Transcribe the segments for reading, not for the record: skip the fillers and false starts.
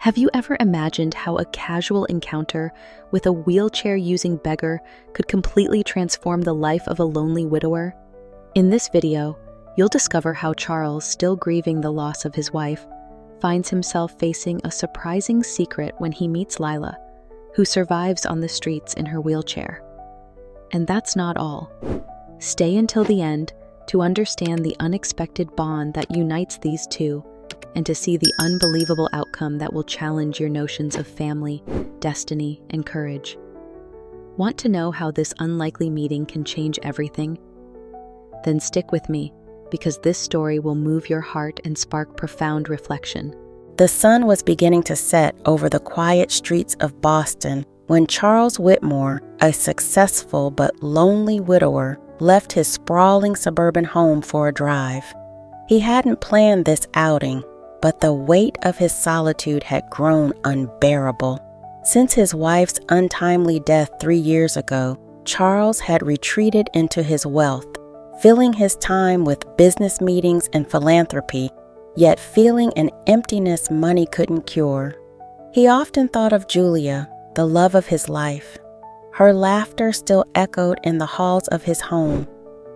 Have you ever imagined how a casual encounter with a wheelchair-using beggar could completely transform the life of a lonely widower? In this video, you'll discover how Charles, still grieving the loss of his wife, finds himself facing a surprising secret when he meets Lila, who survives on the streets in her wheelchair. And that's not all. Stay until the end to understand the unexpected bond that unites these two, and to see the unbelievable outcome that will challenge your notions of family, destiny, and courage. Want to know how this unlikely meeting can change everything? Then stick with me, because this story will move your heart and spark profound reflection. The sun was beginning to set over the quiet streets of Boston when Charles Whitmore, a successful but lonely widower, left his sprawling suburban home for a drive. He hadn't planned this outing, but the weight of his solitude had grown unbearable. Since his wife's untimely death 3 years ago, Charles had retreated into his wealth, filling his time with business meetings and philanthropy, yet feeling an emptiness money couldn't cure. He often thought of Julia, the love of his life. Her laughter still echoed in the halls of his home,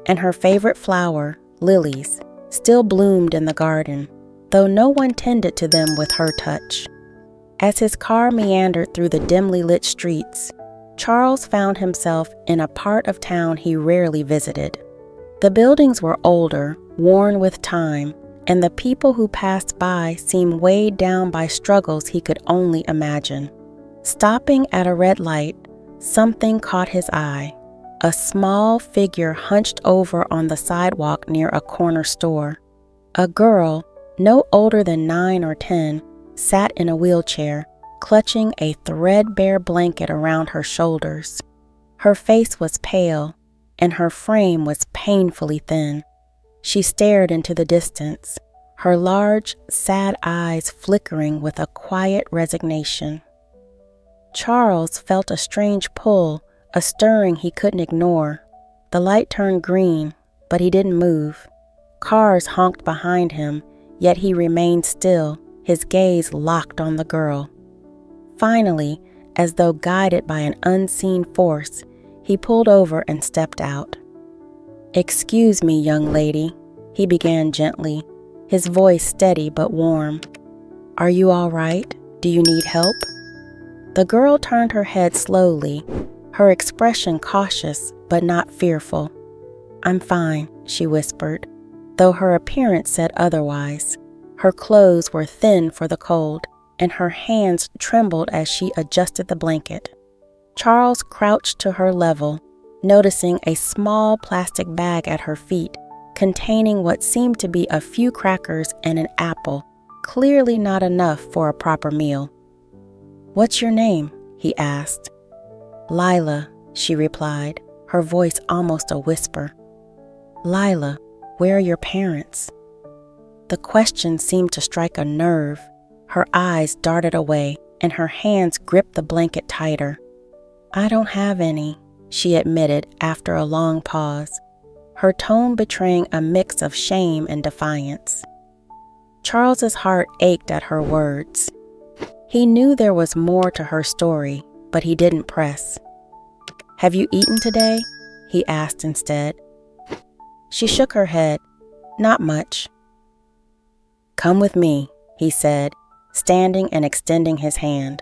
and her favorite flower, lilies, still bloomed in the garden, though no one tended to them with her touch. As his car meandered through the dimly lit streets, Charles found himself in a part of town he rarely visited. The buildings were older, worn with time, and the people who passed by seemed weighed down by struggles he could only imagine. Stopping at a red light, something caught his eye. A small figure hunched over on the sidewalk near a corner store. A girl, no older than 9 or 10, sat in a wheelchair, clutching a threadbare blanket around her shoulders. Her face was pale, and her frame was painfully thin. She stared into the distance, her large, sad eyes flickering with a quiet resignation. Charles felt a strange pull, a stirring he couldn't ignore. The light turned green, but he didn't move. Cars honked behind him, yet he remained still, his gaze locked on the girl. Finally, as though guided by an unseen force, he pulled over and stepped out. "Excuse me, young lady," he began gently, his voice steady but warm. "Are you all right? Do you need help?" The girl turned her head slowly, her expression cautious but not fearful. "I'm fine," she whispered, though her appearance said otherwise. Her clothes were thin for the cold, and her hands trembled as she adjusted the blanket. Charles crouched to her level, noticing a small plastic bag at her feet, containing what seemed to be a few crackers and an apple, clearly not enough for a proper meal. "What's your name?" he asked. "Lila," she replied, her voice almost a whisper. "Lila, where are your parents?" The question seemed to strike a nerve. Her eyes darted away, and her hands gripped the blanket tighter. "I don't have any," she admitted after a long pause, her tone betraying a mix of shame and defiance. Charles's heart ached at her words. He knew there was more to her story, but he didn't press. "Have you eaten today?" he asked instead. She shook her head. "Not much." "Come with me," he said, standing and extending his hand.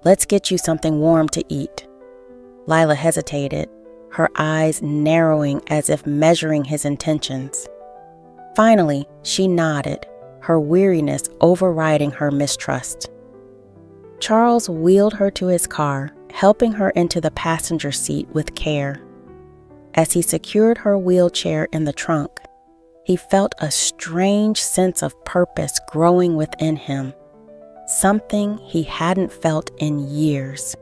"Let's get you something warm to eat." Lila hesitated, her eyes narrowing as if measuring his intentions. Finally, she nodded, her weariness overriding her mistrust. Charles wheeled her to his car, helping her into the passenger seat with care. As he secured her wheelchair in the trunk, he felt a strange sense of purpose growing within him, something he hadn't felt in years.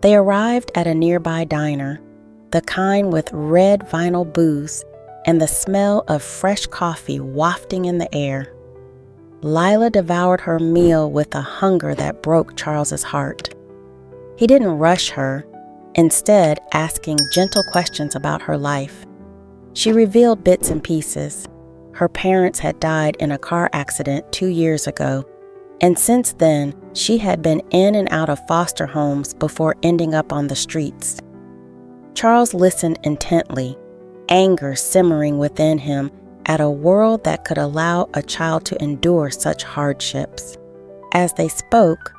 They arrived at a nearby diner, the kind with red vinyl booths and the smell of fresh coffee wafting in the air. Lila devoured her meal with a hunger that broke Charles's heart. He didn't rush her, instead asking gentle questions about her life. She revealed bits and pieces. Her parents had died in a car accident 2 years ago, and since then, she had been in and out of foster homes before ending up on the streets. Charles listened intently, anger simmering within him at a world that could allow a child to endure such hardships. As they spoke,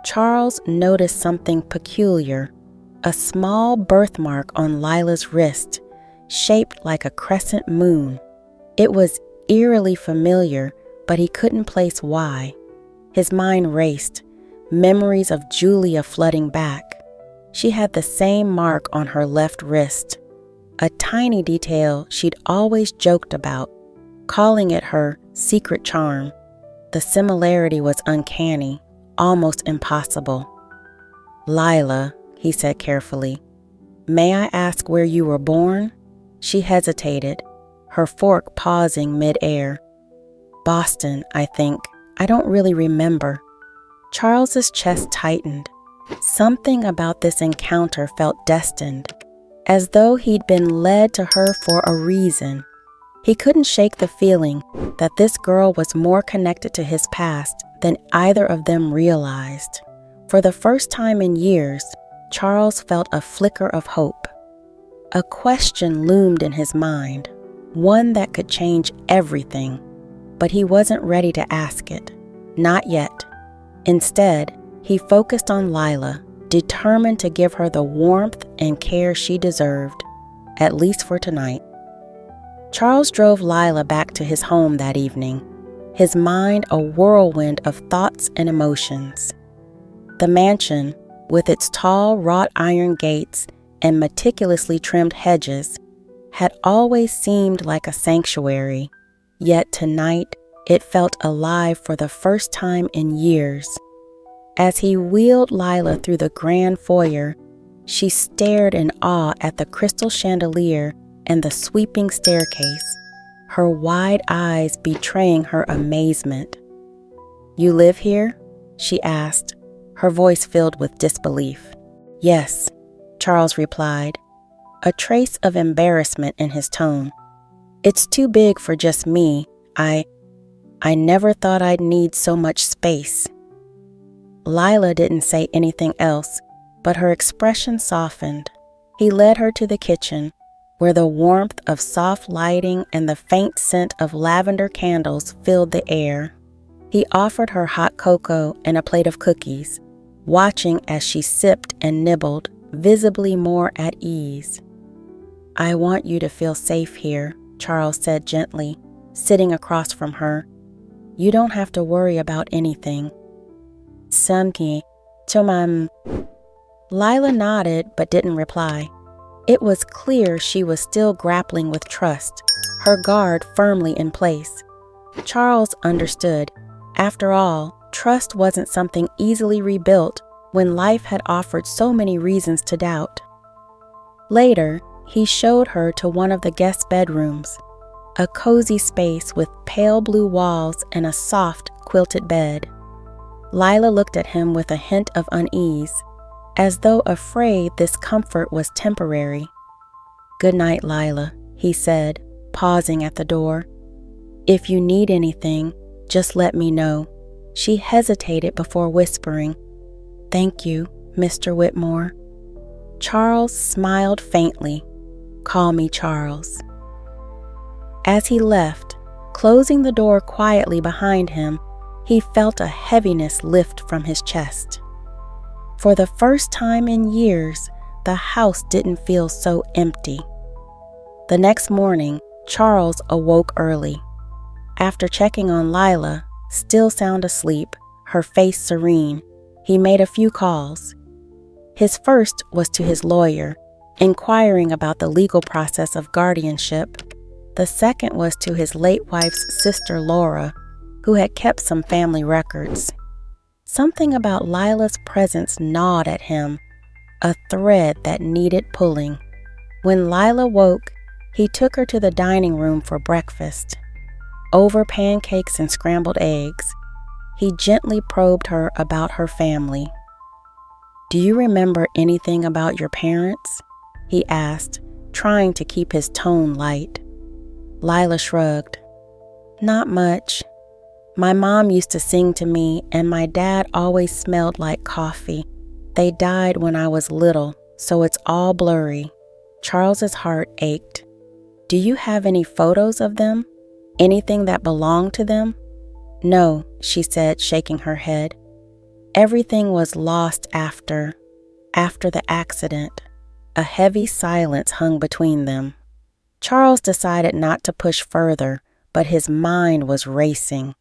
Charles noticed something peculiar, a small birthmark on Lila's wrist, shaped like a crescent moon. It was eerily familiar, but he couldn't place why. His mind raced, memories of Julia flooding back. She had the same mark on her left wrist, a tiny detail she'd always joked about, calling it her secret charm. The similarity was uncanny, almost impossible. "Lila," he said carefully, "may I ask where you were born?" She hesitated, her fork pausing mid-air. "Boston, I think. I don't really remember." Charles's chest tightened. Something about this encounter felt destined, as though he'd been led to her for a reason. He couldn't shake the feeling that this girl was more connected to his past than either of them realized. For the first time in years, Charles felt a flicker of hope. A question loomed in his mind, one that could change everything, but he wasn't ready to ask it. Not yet. Instead, he focused on Lila, determined to give her the warmth and care she deserved, at least for tonight. Charles drove Lila back to his home that evening, his mind a whirlwind of thoughts and emotions. The mansion, with its tall wrought iron gates and meticulously trimmed hedges, had always seemed like a sanctuary, yet tonight it felt alive for the first time in years. As he wheeled Lila through the grand foyer, she stared in awe at the crystal chandelier and the sweeping staircase, her wide eyes betraying her amazement. "You live here?" she asked, her voice filled with disbelief. "Yes," Charles replied, a trace of embarrassment in his tone. "It's too big for just me. I never thought I'd need so much space." Lila didn't say anything else, but her expression softened. He led her to the kitchen, where the warmth of soft lighting and the faint scent of lavender candles filled the air. He offered her hot cocoa and a plate of cookies, watching as she sipped and nibbled, visibly more at ease. "I want you to feel safe here," Charles said gently, sitting across from her. "You don't have to worry about anything." "Samki, tomam." Lila nodded but didn't reply. It was clear she was still grappling with trust, her guard firmly in place. Charles understood. After all, trust wasn't something easily rebuilt when life had offered so many reasons to doubt. Later, he showed her to one of the guest bedrooms, a cozy space with pale blue walls and a soft, quilted bed. Lila looked at him with a hint of unease, as though afraid this comfort was temporary. "Good night, Lila," he said, pausing at the door. "If you need anything, just let me know." She hesitated before whispering, "Thank you, Mr. Whitmore." Charles smiled faintly. "Call me Charles." As he left, closing the door quietly behind him, he felt a heaviness lift from his chest. For the first time in years, the house didn't feel so empty. The next morning, Charles awoke early. After checking on Lila, still sound asleep, her face serene, he made a few calls. His first was to his lawyer, inquiring about the legal process of guardianship. The second was to his late wife's sister Laura, who had kept some family records. Something about Lila's presence gnawed at him, a thread that needed pulling. When Lila woke, he took her to the dining room for breakfast. Over pancakes and scrambled eggs, he gently probed her about her family. "Do you remember anything about your parents?" he asked, trying to keep his tone light. Lila shrugged. "Not much. My mom used to sing to me, and my dad always smelled like coffee. They died when I was little, so it's all blurry." Charles's heart ached. "Do you have any photos of them? Anything that belonged to them?" "No," she said, shaking her head. "Everything was lost after the accident." A heavy silence hung between them. Charles decided not to push further, but his mind was racing.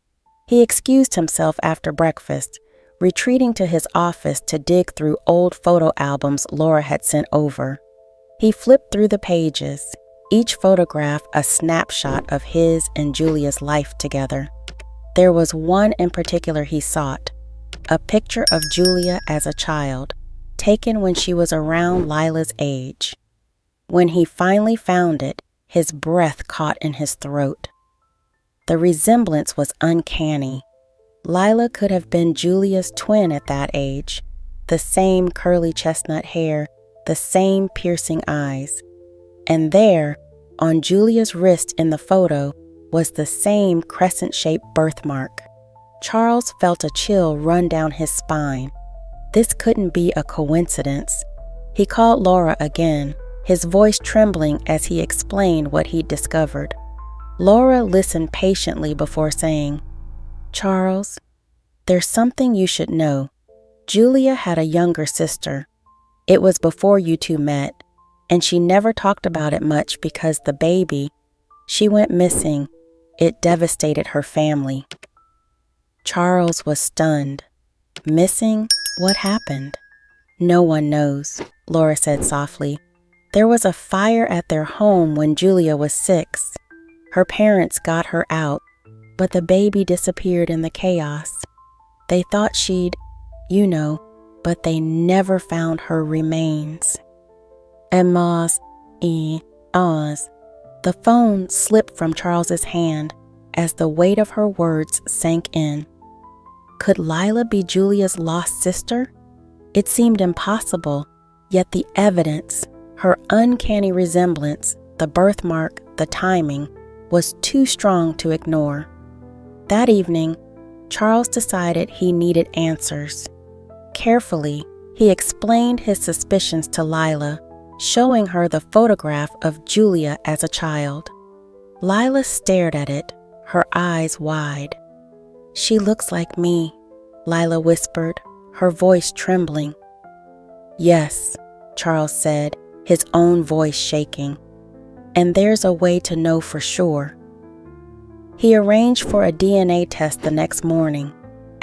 He excused himself after breakfast, retreating to his office to dig through old photo albums Laura had sent over. He flipped through the pages, each photograph a snapshot of his and Julia's life together. There was one in particular he sought, a picture of Julia as a child, taken when she was around Lila's age. When he finally found it, his breath caught in his throat. The resemblance was uncanny. Lila could have been Julia's twin at that age, the same curly chestnut hair, the same piercing eyes. And there, on Julia's wrist in the photo, was the same crescent-shaped birthmark. Charles felt a chill run down his spine. This couldn't be a coincidence. He called Laura again, his voice trembling as he explained what he'd discovered. Laura listened patiently before saying, "Charles, there's something you should know. Julia had a younger sister. It was before you two met, and she never talked about it much because the baby, she went missing. It devastated her family." Charles was stunned. "Missing? What happened?" "No one knows," Laura said softly. "There was a fire at their home when Julia was 6. Her parents got her out, but the baby disappeared in the chaos. They thought she'd, but they never found her remains." "Emos e Oz." The phone slipped from Charles's hand as the weight of her words sank in. Could Lila be Julia's lost sister? It seemed impossible, yet the evidence, her uncanny resemblance, the birthmark, the timing, was too strong to ignore. That evening, Charles decided he needed answers. Carefully, he explained his suspicions to Lila, showing her the photograph of Julia as a child. Lila stared at it, her eyes wide. "She looks like me," Lila whispered, her voice trembling. "Yes," Charles said, his own voice shaking. "And there's a way to know for sure." He arranged for a DNA test the next morning.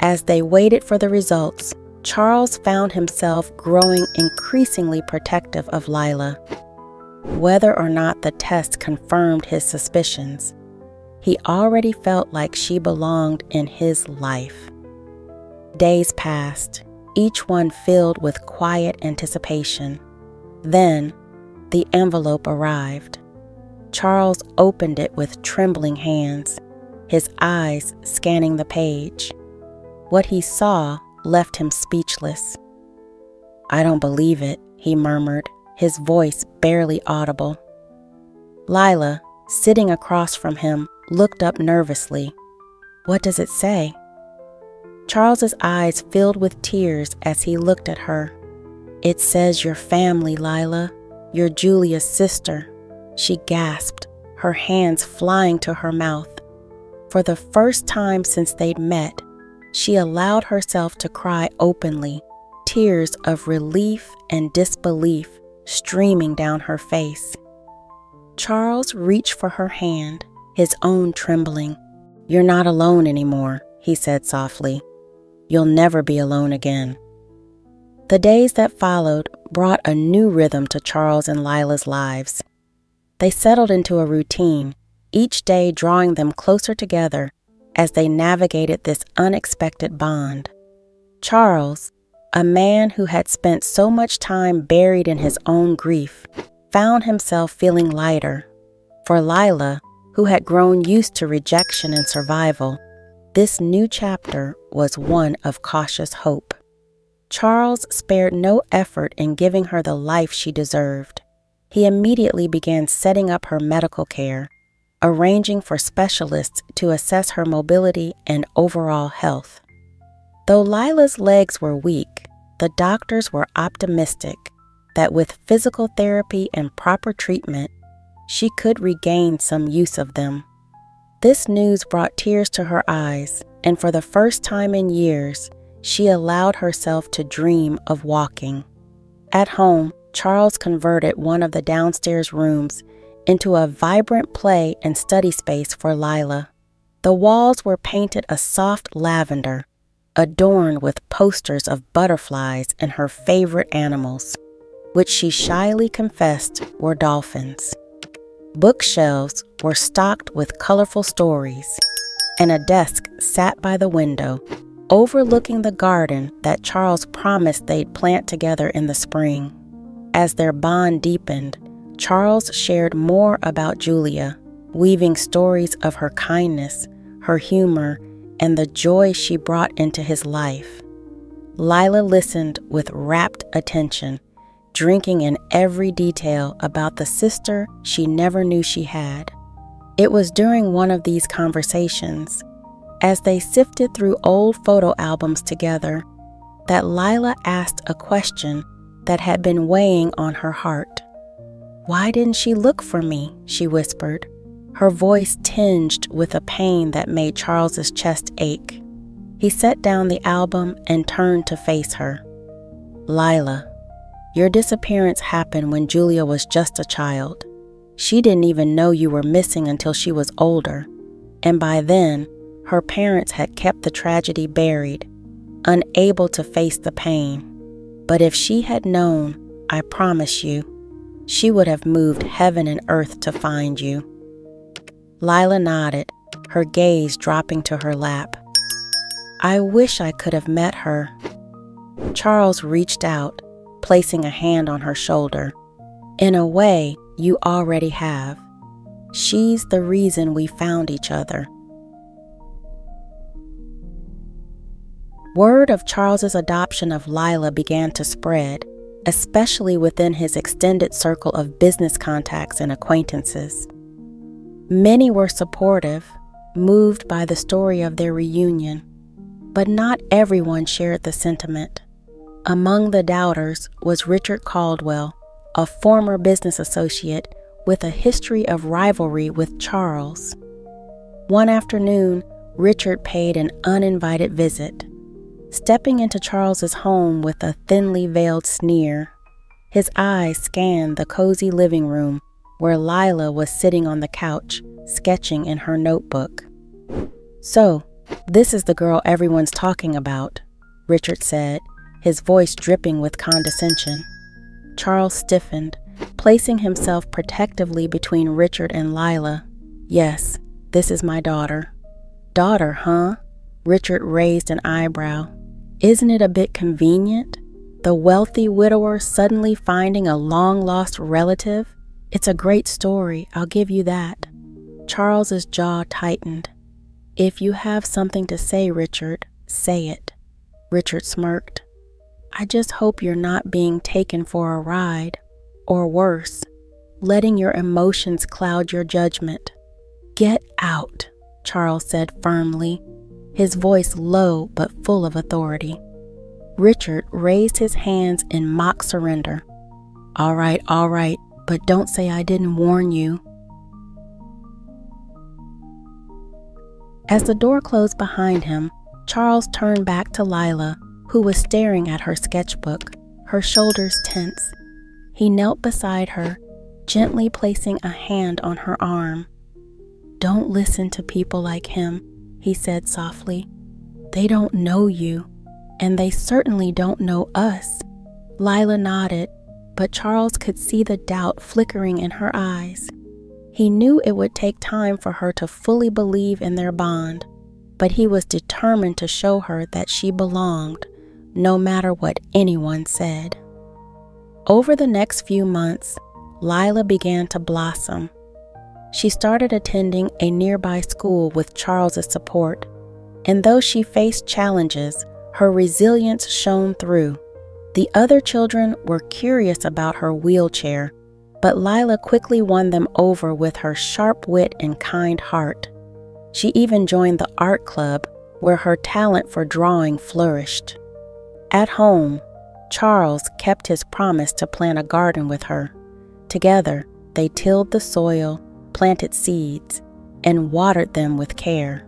As they waited for the results, Charles found himself growing increasingly protective of Lila. Whether or not the test confirmed his suspicions, he already felt like she belonged in his life. Days passed, each one filled with quiet anticipation. Then, the envelope arrived. Charles opened it with trembling hands, his eyes scanning the page. What he saw left him speechless. "I don't believe it," he murmured, his voice barely audible. Lila, sitting across from him, looked up nervously. "What does it say?" Charles's eyes filled with tears as he looked at her. "It says your family, Lila. You're Julia's sister," she gasped, her hands flying to her mouth. For the first time since they'd met, she allowed herself to cry openly, tears of relief and disbelief streaming down her face. Charles reached for her hand, his own trembling. "You're not alone anymore," he said softly. "You'll never be alone again." The days that followed brought a new rhythm to Charles and Lila's lives. They settled into a routine, each day drawing them closer together as they navigated this unexpected bond. Charles, a man who had spent so much time buried in his own grief, found himself feeling lighter. For Lila, who had grown used to rejection and survival, this new chapter was one of cautious hope. Charles spared no effort in giving her the life she deserved. He immediately began setting up her medical care, arranging for specialists to assess her mobility and overall health. Though Lila's legs were weak, the doctors were optimistic that with physical therapy and proper treatment, she could regain some use of them. This news brought tears to her eyes, and for the first time in years, she allowed herself to dream of walking. At home, Charles converted one of the downstairs rooms into a vibrant play and study space for Lila. The walls were painted a soft lavender, adorned with posters of butterflies and her favorite animals, which she shyly confessed were dolphins. Bookshelves were stocked with colorful stories, and a desk sat by the window, overlooking the garden that Charles promised they'd plant together in the spring. As their bond deepened, Charles shared more about Julia, weaving stories of her kindness, her humor, and the joy she brought into his life. Lila listened with rapt attention, drinking in every detail about the sister she never knew she had. It was during one of these conversations, as they sifted through old photo albums together, that Lila asked a question that had been weighing on her heart. "Why didn't she look for me?" she whispered, her voice tinged with a pain that made Charles's chest ache. He set down the album and turned to face her. "Lila, your disappearance happened when Julia was just a child. She didn't even know you were missing until she was older, and by then, her parents had kept the tragedy buried, unable to face the pain. But if she had known, I promise you, she would have moved heaven and earth to find you." Lila nodded, her gaze dropping to her lap. "I wish I could have met her." Charles reached out, placing a hand on her shoulder. "In a way, you already have. She's the reason we found each other." Word of Charles's adoption of Lila began to spread, especially within his extended circle of business contacts and acquaintances. Many were supportive, moved by the story of their reunion, but not everyone shared the sentiment. Among the doubters was Richard Caldwell, a former business associate with a history of rivalry with Charles. One afternoon, Richard paid an uninvited visit, stepping into Charles's home with a thinly veiled sneer. His eyes scanned the cozy living room where Lila was sitting on the couch, sketching in her notebook. "So, this is the girl everyone's talking about," Richard said, his voice dripping with condescension. Charles stiffened, placing himself protectively between Richard and Lila. "Yes, this is my daughter." "Daughter, huh?" Richard raised an eyebrow. "Isn't it a bit convenient? The wealthy widower suddenly finding a long-lost relative? It's a great story, I'll give you that." Charles's jaw tightened. "If you have something to say, Richard, say it." Richard smirked. "I just hope you're not being taken for a ride, or worse, letting your emotions cloud your judgment." "Get out," Charles said firmly, his voice low but full of authority. Richard raised his hands in mock surrender. All right, but don't say I didn't warn you." As the door closed behind him, Charles turned back to Lila, who was staring at her sketchbook, her shoulders tense. He knelt beside her, gently placing a hand on her arm. "Don't listen to people like him," he said softly. "They don't know you, and they certainly don't know us." Lila nodded, but Charles could see the doubt flickering in her eyes. He knew it would take time for her to fully believe in their bond, but he was determined to show her that she belonged, no matter what anyone said. Over the next few months, Lila began to blossom. She started attending a nearby school with Charles's support, and though she faced challenges, her resilience shone through. The other children were curious about her wheelchair, but Lila quickly won them over with her sharp wit and kind heart. She even joined the art club, where her talent for drawing flourished. At home, Charles kept his promise to plant a garden with her. Together, they tilled the soil, planted seeds, and watered them with care.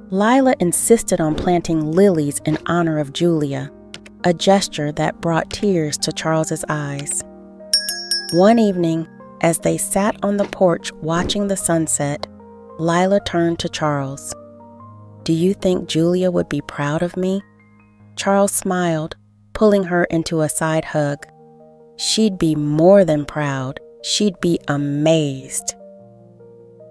Lila insisted on planting lilies in honor of Julia, a gesture that brought tears to Charles's eyes. One evening, as they sat on the porch watching the sunset, Lila turned to Charles. "Do you think Julia would be proud of me?" Charles smiled, pulling her into a side hug. "She'd be more than proud. She'd be amazed."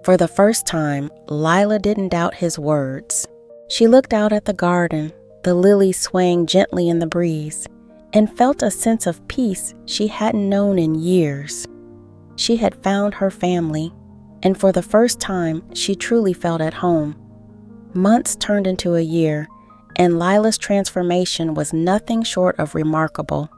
For the first time, Lila didn't doubt his words. She looked out at the garden, the lilies swaying gently in the breeze, and felt a sense of peace she hadn't known in years. She had found her family, and for the first time, she truly felt at home. Months turned into a year, and Lila's transformation was nothing short of remarkable.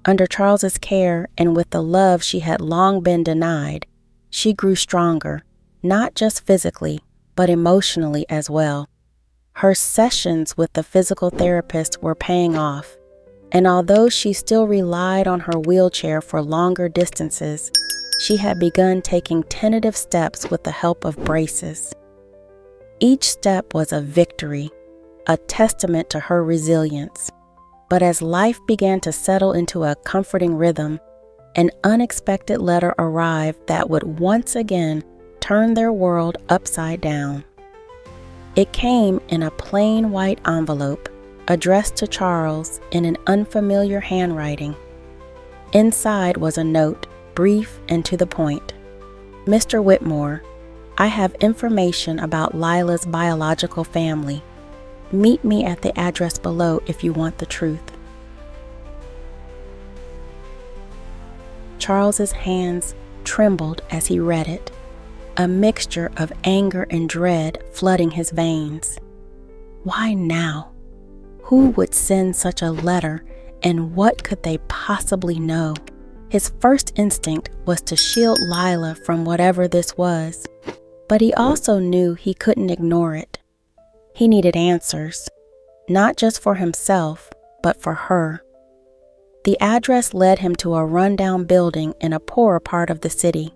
Under Charles's care and with the love she had long been denied, she grew stronger, not just physically, but emotionally as well. Her sessions with the physical therapist were paying off, and although she still relied on her wheelchair for longer distances, she had begun taking tentative steps with the help of braces. Each step was a victory, a testament to her resilience. But as life began to settle into a comforting rhythm, an unexpected letter arrived that would once again turn their world upside down. It came in a plain white envelope, addressed to Charles in an unfamiliar handwriting. Inside was a note, brief and to the point. "Mr. Whitmore, I have information about Lila's biological family. Meet me at the address below if you want the truth." Charles's hands trembled as he read it, a mixture of anger and dread flooding his veins. Why now? Who would send such a letter, and what could they possibly know? His first instinct was to shield Lila from whatever this was, but he also knew he couldn't ignore it. He needed answers, not just for himself, but for her. The address led him to a rundown building in a poorer part of the city.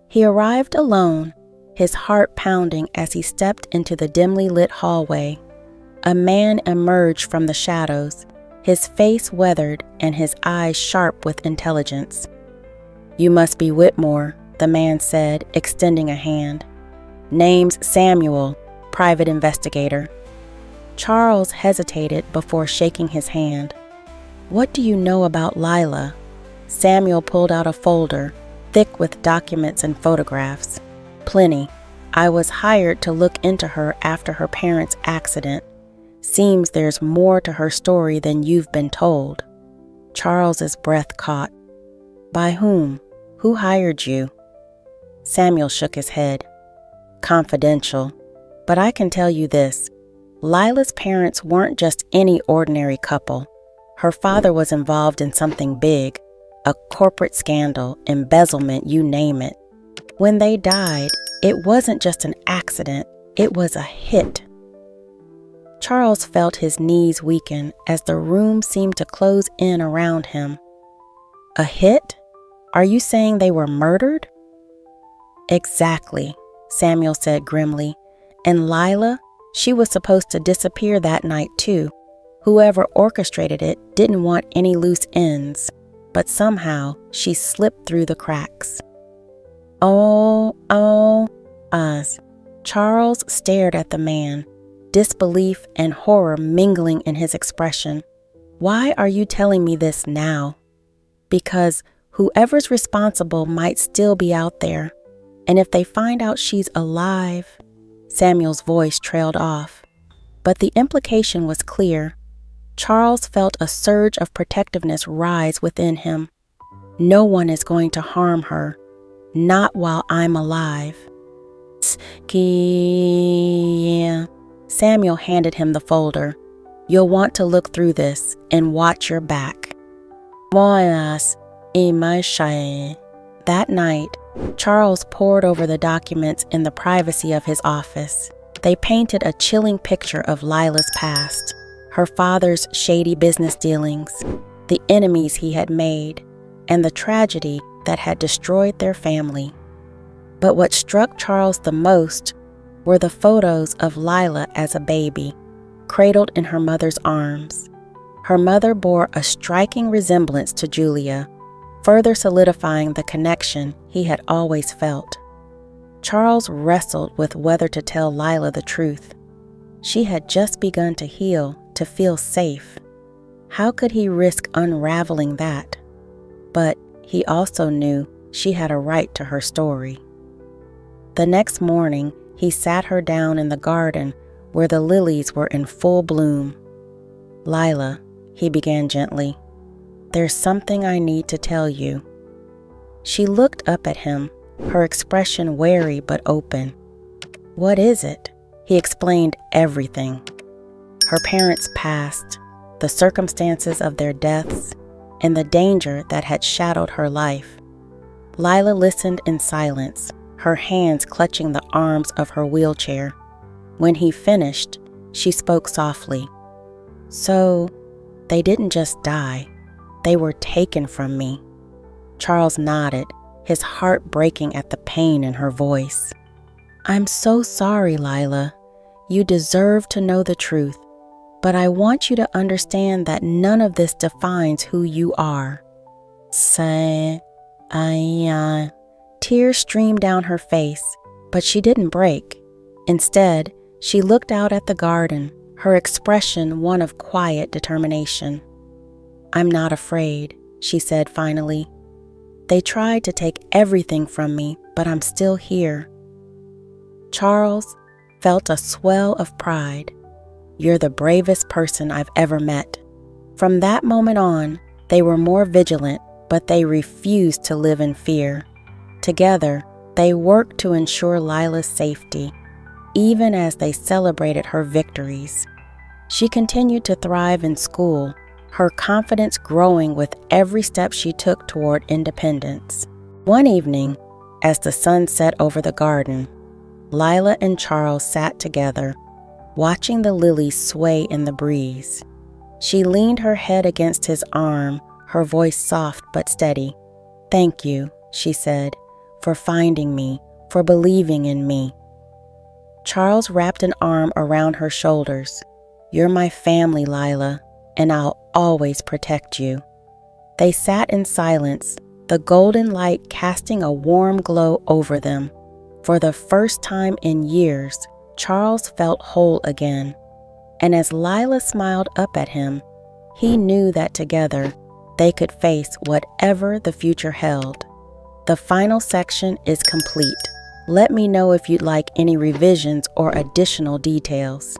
He arrived alone, his heart pounding as he stepped into the dimly lit hallway. A man emerged from the shadows, his face weathered and his eyes sharp with intelligence. "You must be Whitmore," the man said, extending a hand. "Name's Samuel, private investigator." Charles hesitated before shaking his hand. "What do you know about Lila?" Samuel pulled out a folder, thick with documents and photographs. "Plenty. I was hired to look into her after her parents' accident. Seems there's more to her story than you've been told." Charles's breath caught. "By whom? Who hired you?" Samuel shook his head. "Confidential. But I can tell you this. Lila's parents weren't just any ordinary couple. Her father was involved in something big, a corporate scandal, embezzlement, you name it. When they died, it wasn't just an accident, it was a hit." Charles felt his knees weaken as the room seemed to close in around him. "A hit? Are you saying they were murdered?" "Exactly," Samuel said grimly. "And Lila, she was supposed to disappear that night too. Whoever orchestrated it didn't want any loose ends, but somehow she slipped through the cracks." Charles stared at the man, disbelief and horror mingling in his expression. "Why are you telling me this now?" "Because whoever's responsible might still be out there, and if they find out she's alive..." Samuel's voice trailed off, but the implication was clear. Charles felt a surge of protectiveness rise within him. "No one is going to harm her, not while I'm alive." Samuel handed him the folder. "You'll want to look through this and watch your back." That That night, Charles pored over the documents in the privacy of his office. They painted a chilling picture of Lila's past, her father's shady business dealings, the enemies he had made, and the tragedy that had destroyed their family. But what struck Charles the most were the photos of Lila as a baby, cradled in her mother's arms. Her mother bore a striking resemblance to Julia, further solidifying the connection he had always felt. Charles wrestled with whether to tell Lila the truth. She had just begun to heal, to feel safe. How could he risk unraveling that? But he also knew she had a right to her story. The next morning, he sat her down in the garden where the lilies were in full bloom. "Lila," he began gently, "there's something I need to tell you." She looked up at him, her expression wary but open. "What is it?" He explained everything. Her parents' past, the circumstances of their deaths, and the danger that had shadowed her life. Lila listened in silence, her hands clutching the arms of her wheelchair. When he finished, she spoke softly. "So, they didn't just die. They were taken from me." Charles nodded, his heart breaking at the pain in her voice. "I'm so sorry, Lila. You deserve to know the truth. But I want you to understand that none of this defines who you are." Tears streamed down her face, but she didn't break. Instead, she looked out at the garden, her expression one of quiet determination. "I'm not afraid," she said finally. "They tried to take everything from me, but I'm still here." Charles felt a swell of pride. "You're the bravest person I've ever met." From that moment on, they were more vigilant, but they refused to live in fear. Together, they worked to ensure Lila's safety, even as they celebrated her victories. She continued to thrive in school, her confidence growing with every step she took toward independence. One evening, as the sun set over the garden, Lila and Charles sat together, watching the lilies sway in the breeze. She leaned her head against his arm, her voice soft but steady. "Thank you," she said, "for finding me, for believing in me." Charles wrapped an arm around her shoulders. "You're my family, Lila, and I'll always protect you." They sat in silence, the golden light casting a warm glow over them. For the first time in years, Charles felt whole again, and as Lila smiled up at him, he knew that together they could face whatever the future held. The final section is complete. Let me know if you'd like any revisions or additional details.